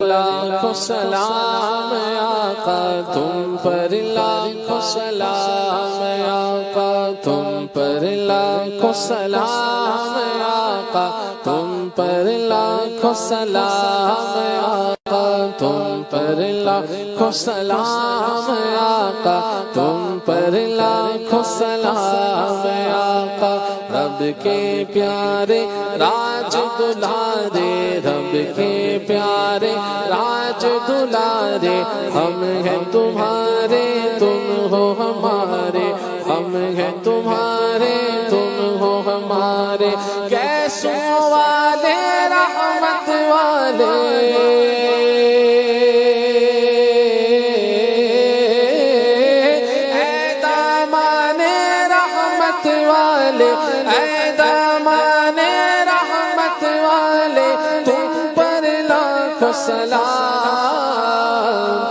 لاکھوں سلام آقا تم پر لاکھوں سلام آقا تم پر لاکھوں سلام آقا تم پر لاکھوں سلام آقا تم پر لاکھوں سلام آقا تم پر لاکھوں سلام آقا رب کے پیارے راج دلارے رب کے پیارے راج دلارے ہم ہیں تمہارے تم ہو ہمارے ہم ہیں تمہارے تم ہو ہمارے کیسوں والے رحمت والے اے دامان رحمت والے اے دامان رحمت والے تم پر لاکھوں سلام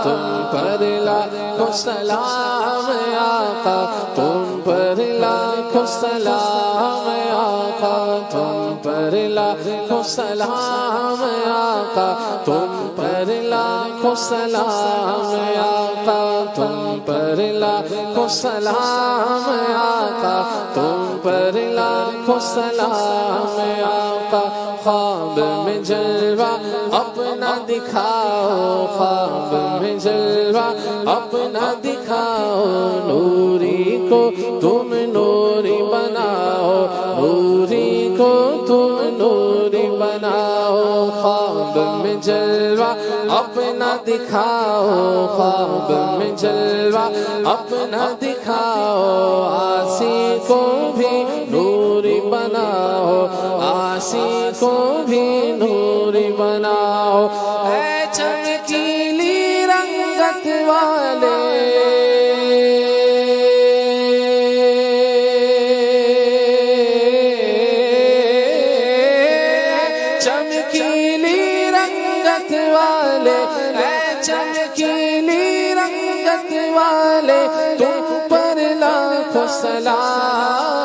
تم پر لاکھوں سلام آقا تم پر لاکھوں سلام آقا تم پر لاکھوں سلام آقا تم پر لاکھوں سلام آقا تم پر لاکھوں سلام آقا تم پر لاکھوں سلام آقا خواب میں جلوہ اپنا دکھاؤ خواب میں جلوہ اپنا دکھاؤ نوری کو تم نوری بناؤ نوری کو تم نوری بناؤ خواب میں جلوہ اپنا دکھاؤ خواب میں جلوہ اپنا دکھاؤ آسی کو بھی نوری بناؤ آسی کو بھی نوری بناؤ اے چمکیلی رنگت والے چمکیلی رنگت والے اے چمکیلی رنگت والے تم پر لاکھوں سلام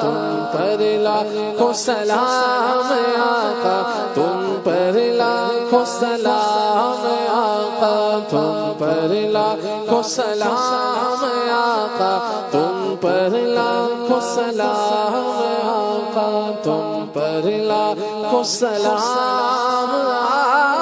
تم پر لاکھوں سلام آقا تم پر لاکھوں سلام آقا تم پر لاکھوں سلام آقا تم پر لاکھوں سلام آقا تم پر لاکھوں سلام آقا